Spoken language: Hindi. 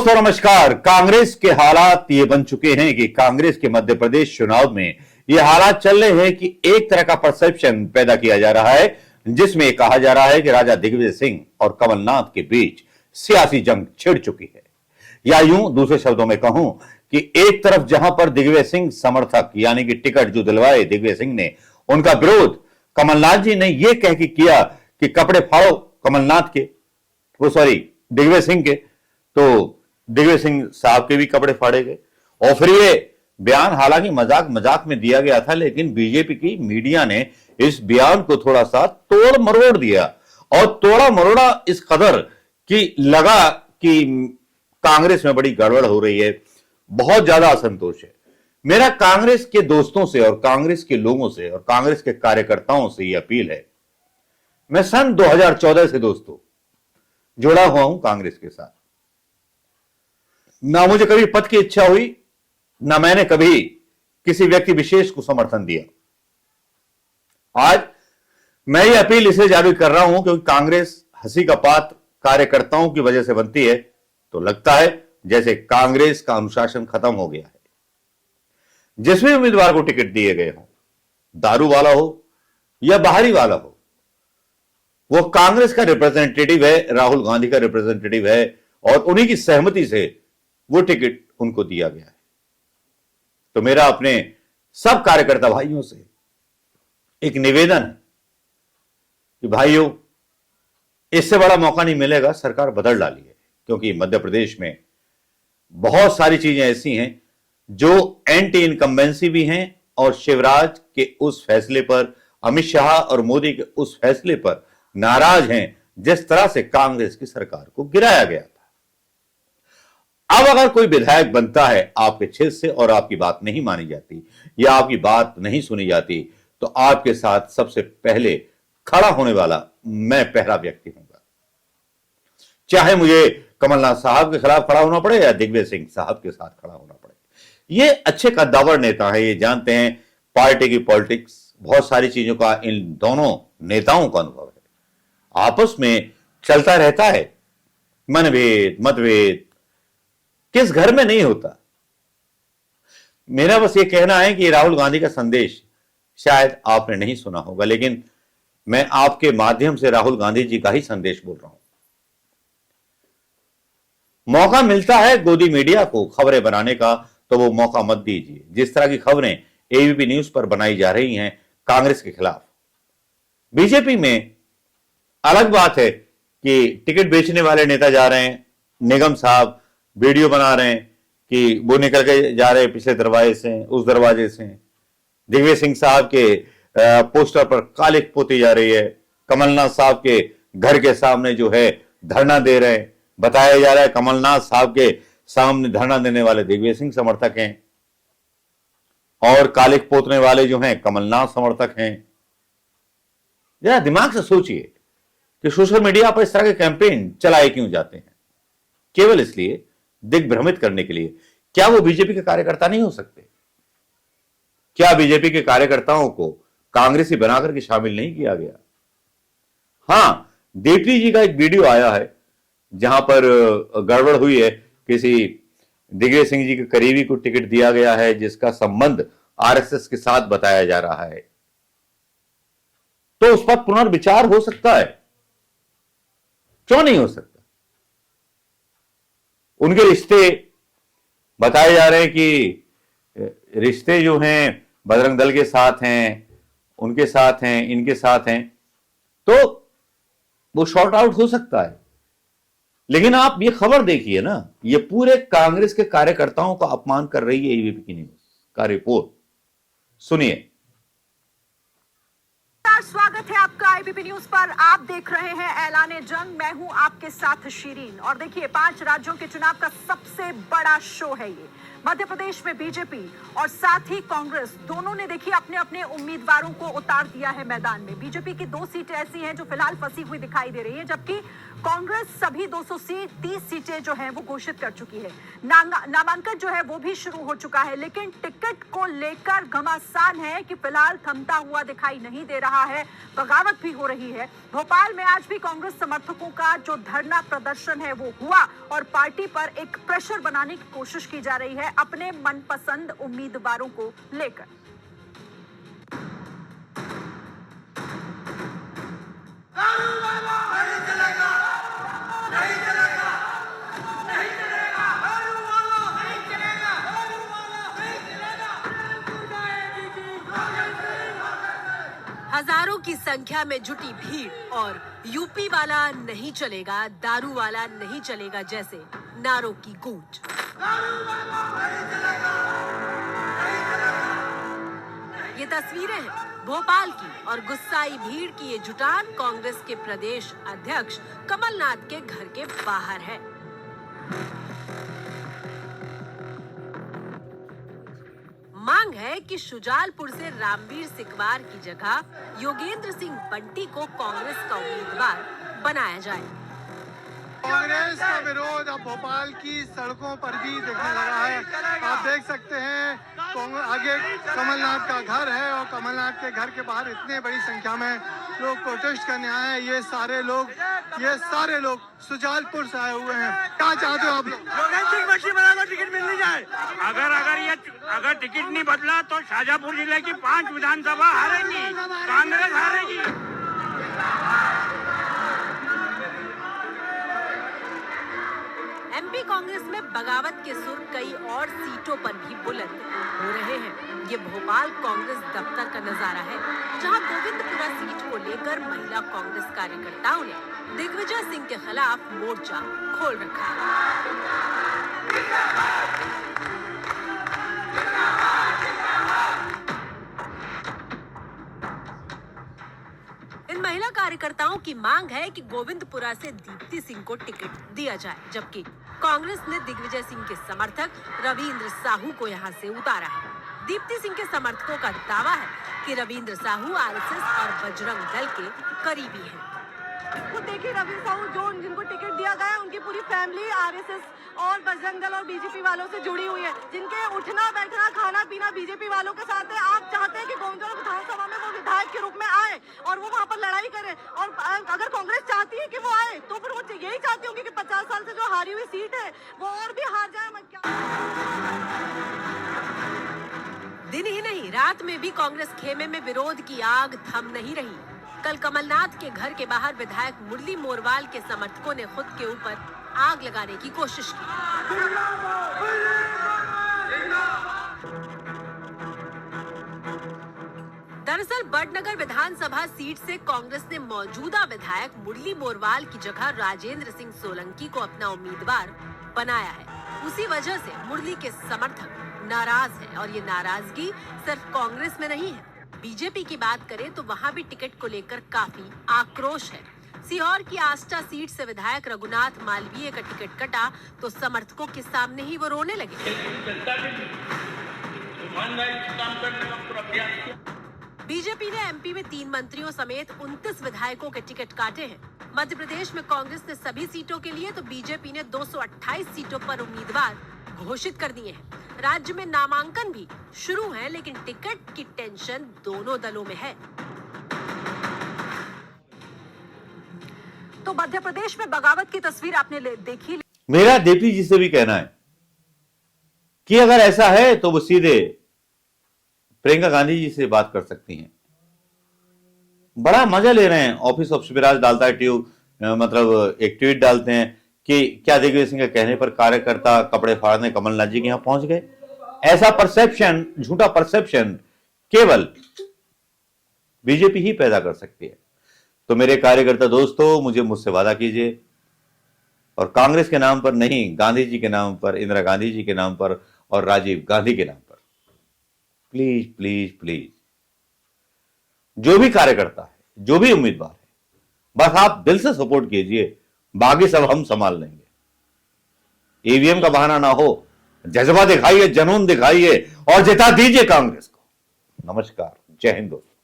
दोस्तों नमस्कार। कांग्रेस के हालात ये बन चुके हैं कि कांग्रेस के मध्य प्रदेश चुनाव में ये हालात चल रहे हैं कि एक तरह का परसेप्शन पैदा किया जा रहा है जिसमें कहा जा रहा है कि राजा दिग्विजय सिंह और कमलनाथ के बीच सियासी जंग छिड़ चुकी है। या यूं दूसरे शब्दों में कहूं कि एक तरफ जहां पर दिग्विजय सिंह समर्थक यानी कि टिकट जो दिलवाए दिग्विजय सिंह ने, उनका विरोध कमलनाथ जी ने यह कह के किया कि कपड़े फाड़ो कमलनाथ के, वो सॉरी दिग्विजय सिंह के, तो दिग्विजय सिंह साहब के भी कपड़े फाड़े गए। और फिर ये बयान हालांकि मजाक मजाक में दिया गया था, लेकिन बीजेपी की मीडिया ने इस बयान को थोड़ा सा तोड़ मरोड़ दिया और तोड़ा मरोड़ा इस कदर कि लगा कि कांग्रेस में बड़ी गड़बड़ हो रही है, बहुत ज्यादा असंतोष है। मेरा कांग्रेस के दोस्तों से और कांग्रेस के लोगों से और कांग्रेस के कार्यकर्ताओं से यह अपील है, मैं सन 2014 से दोस्तों जुड़ा हुआ हूं कांग्रेस के साथ। ना मुझे कभी पद की इच्छा हुई, ना मैंने कभी किसी व्यक्ति विशेष को समर्थन दिया। आज मैं ये अपील इसलिए जारी कर रहा हूं क्योंकि कांग्रेस हंसी का पात्र कार्यकर्ताओं की वजह से बनती है, तो लगता है जैसे कांग्रेस का अनुशासन खत्म हो गया है। जिसमें उम्मीदवार को टिकट दिए गए हो, दारू वाला हो या बाहरी वाला हो, वो कांग्रेस का रिप्रेजेंटेटिव है, राहुल गांधी का रिप्रेजेंटेटिव है और उन्हीं की सहमति से वो टिकट उनको दिया गया है। तो मेरा अपने सब कार्यकर्ता भाइयों से एक निवेदन है कि भाइयों, इससे बड़ा मौका नहीं मिलेगा, सरकार बदल डालिए। क्योंकि मध्य प्रदेश में बहुत सारी चीजें ऐसी हैं जो एंटी इनकम्बेंसी भी हैं और शिवराज के उस फैसले पर, अमित शाह और मोदी के उस फैसले पर नाराज हैं जिस तरह से कांग्रेस की सरकार को गिराया गया था। अब अगर कोई विधायक बनता है आपके क्षेत्र से और आपकी बात नहीं मानी जाती या आपकी बात नहीं सुनी जाती, तो आपके साथ सबसे पहले खड़ा होने वाला मैं पहला व्यक्ति हूंगा। चाहे मुझे कमलनाथ साहब के खिलाफ खड़ा होना पड़े या दिग्विजय सिंह साहब के साथ खड़ा होना पड़े। ये अच्छे कद्दावर नेता है, ये जानते हैं पार्टी की पॉलिटिक्स, बहुत सारी चीजों का इन दोनों नेताओं का अनुभव है। आपस में चलता रहता है मनभेद मतभेद, किस घर में नहीं होता। मेरा बस ये कहना है कि राहुल गांधी का संदेश शायद आपने नहीं सुना होगा, लेकिन मैं आपके माध्यम से राहुल गांधी जी का ही संदेश बोल रहा हूं। मौका मिलता है गोदी मीडिया को खबरें बनाने का, तो वो मौका मत दीजिए। जिस तरह की खबरें एबीपी न्यूज पर बनाई जा रही हैं कांग्रेस के खिलाफ, बीजेपी में अलग बात है कि टिकट बेचने वाले नेता जा रहे हैं, निगम साहब वीडियो बना रहे हैं कि वो निकल के जा रहे हैं पिछले दरवाजे से, उस दरवाजे से। दिग्विजय सिंह साहब के पोस्टर पर कालिख पोती जा रही है, कमलनाथ साहब के घर के सामने जो है धरना दे रहे हैं। बताया जा रहा है कमलनाथ साहब के सामने धरना देने वाले दिग्विजय सिंह समर्थक हैं और कालिख पोतने वाले जो हैं कमलनाथ समर्थक हैं। जरा दिमाग से सोचिए कि सोशल मीडिया पर इस तरह के कैंपेन चलाए क्यों जाते हैं? केवल इसलिए, दिग्भ्रमित करने के लिए। क्या वो बीजेपी के कार्यकर्ता नहीं हो सकते? क्या बीजेपी के कार्यकर्ताओं को कांग्रेसी बनाकर के शामिल नहीं किया गया? हां, देवती जी का एक वीडियो आया है जहां पर गड़बड़ हुई है, किसी दिग्विजय सिंह जी के करीबी को टिकट दिया गया है जिसका संबंध आरएसएस के साथ बताया जा रहा है, तो उस पर पुनर्विचार हो सकता है। क्यों नहीं हो सकता? उनके रिश्ते बताए जा रहे हैं कि रिश्ते जो हैं बजरंग दल के साथ हैं, उनके साथ हैं, इनके साथ हैं, तो वो शॉर्ट आउट हो सकता है। लेकिन आप ये खबर देखिए ना, ये पूरे कांग्रेस के कार्यकर्ताओं का अपमान कर रही है एबीपी की न्यूज का रिपोर्ट। सुनिए। स्वागत है आपका एबीपी न्यूज पर। आप देख रहे हैं ऐलाने जंग। मैं हूं आपके साथ शिरीन। और देखिए, 5 राज्यों के चुनाव का सबसे बड़ा शो है ये। मध्य प्रदेश में बीजेपी और साथ ही कांग्रेस दोनों ने देखिए अपने अपने उम्मीदवारों को उतार दिया है मैदान में। बीजेपी की 2 सीटें ऐसी हैं जो फिलहाल फंसी हुई दिखाई दे रही है, जबकि कांग्रेस सभी 230 सीटें जो हैं वो घोषित कर चुकी है। नामांकन जो है वो भी शुरू हो चुका है, लेकिन टिकट को लेकर घमासान है कि फिलहाल थमता हुआ दिखाई नहीं दे रहा है, बगावत भी हो रही है। भोपाल में आज भी कांग्रेस समर्थकों का जो धरना प्रदर्शन है वो हुआ और पार्टी पर एक प्रेशर बनाने की कोशिश की जा रही है अपने मनपसंद उम्मीदवारों को लेकर। हजारों की संख्या में जुटी भीड़ और यूपी वाला नहीं चलेगा, दारू वाला नहीं चलेगा जैसे नारों की गूंज। ये तस्वीरें हैं भोपाल की और गुस्साई भीड़ की ये जुटान कांग्रेस के प्रदेश अध्यक्ष कमलनाथ के घर के बाहर है। मांग है कि शुजालपुर से रामवीर सिकवार की जगह योगेंद्र सिंह बंटी को कांग्रेस का उम्मीदवार बनाया जाए। कांग्रेस का विरोध अब भोपाल की सड़कों पर भी दिखने लगा है। आप देख सकते हैं आगे कमलनाथ का घर है और कमलनाथ के घर के बाहर इतने बड़ी संख्या में लोग प्रोटेस्ट करने आए हैं। ये सारे लोग शुजालपुर से आए हुए हैं। क्या चाहते हो आप लोग? टिकट मिल नहीं जाए। अगर टिकट नहीं बदला तो शाजापुर जिले की 5 विधानसभा हारेगी, कांग्रेस हारेगी। एमपी कांग्रेस में बगावत के सुर कई और सीटों पर भी बुलंद हो रहे हैं। ये भोपाल कांग्रेस दफ्तर का नजारा है, जहां गोविंदपुरा सीट को लेकर महिला कांग्रेस कार्यकर्ताओं ने दिग्विजय सिंह के खिलाफ मोर्चा खोल रखा है। इन महिला कार्यकर्ताओं की मांग है कि गोविंदपुरा से दीप्ति सिंह को टिकट दिया जाए, जबकि कांग्रेस ने दिग्विजय सिंह के समर्थक रविंद्र साहू को यहां से उतारा है। दीप्ति सिंह के समर्थकों का दावा है कि रविंद्र साहू आरएसएस और बजरंग दल के करीबी हैं। खुद देखिए रविंद्र साहू जिनको टिकट दिया गया उनकी पूरी फैमिली आरएसएस और बजरंग दल और बीजेपी वालों से जुड़ी हुई है, जिनके उठना बैठना खाना पीना बीजेपी वालों के साथ है। आप चाहते हैं कि गोविंदपुरा विधानसभा में वो विधायक के रूप में आए और वो वहाँ पर लड़ाई करे, और अगर कांग्रेस चाहती है कि वो आए तो फिर वो यही चाहती होंगी कि 50 साल से जो हारी हुई सीट है वो और भी हार जाए। दिन ही नहीं रात में भी कांग्रेस खेमे में विरोध की आग थम नहीं रही। कल कमलनाथ के घर के बाहर विधायक मुरली मोरवाल के समर्थकों ने खुद के ऊपर आग लगाने की कोशिश की। दरअसल बड़नगर विधानसभा सीट से कांग्रेस ने मौजूदा विधायक मुरली मोरवाल की जगह राजेंद्र सिंह सोलंकी को अपना उम्मीदवार बनाया है। उसी वजह से मुरली के समर्थक नाराज हैं और ये नाराजगी सिर्फ कांग्रेस में नहीं है। बीजेपी की बात करें तो वहां भी टिकट को लेकर काफी आक्रोश है। सीहोर की आष्टा सीट से विधायक रघुनाथ मालवीय का टिकट कटा तो समर्थकों के सामने ही वो रोने लगे। बीजेपी ने एमपी में 3 मंत्रियों समेत 29 विधायकों के टिकट काटे हैं। मध्य प्रदेश में कांग्रेस ने सभी सीटों के लिए तो बीजेपी ने 228 सीटों पर उम्मीदवार घोषित कर दिए हैं। राज्य में नामांकन भी शुरू है, लेकिन टिकट की टेंशन दोनों दलों में है। तो मध्य प्रदेश में बगावत की तस्वीर आपने देखी। मेरा दीप्ति जी से भी कहना है कि अगर ऐसा है तो वो सीधे प्रियंका गांधी जी से बात कर सकती हैं। बड़ा मजा ले रहे हैं। ऑफिस ऑफ शिवराज डालता है मतलब एक ट्वीट डालते हैं कि क्या दिग्विजय सिंह के कहने पर कार्यकर्ता कपड़े फाड़ने कमलनाथ जी के यहां पहुंच गए। ऐसा परसेप्शन, झूठा परसेप्शन केवल बीजेपी ही पैदा कर सकती है। तो मेरे कार्यकर्ता दोस्तों, मुझसे वादा कीजिए और कांग्रेस के नाम पर नहीं, गांधी जी के नाम पर, इंदिरा गांधी जी के नाम पर और राजीव गांधी के नाम पर प्लीज प्लीज प्लीज जो भी कार्यकर्ता है, जो भी उम्मीदवार है, बस आप दिल से सपोर्ट कीजिए, बाकी सब हम संभाल लेंगे। ईवीएम का बहाना ना हो, जज्बा दिखाइए, जुनून दिखाइए और जिता दीजिए कांग्रेस को। नमस्कार, जय हिंद दोस्तों।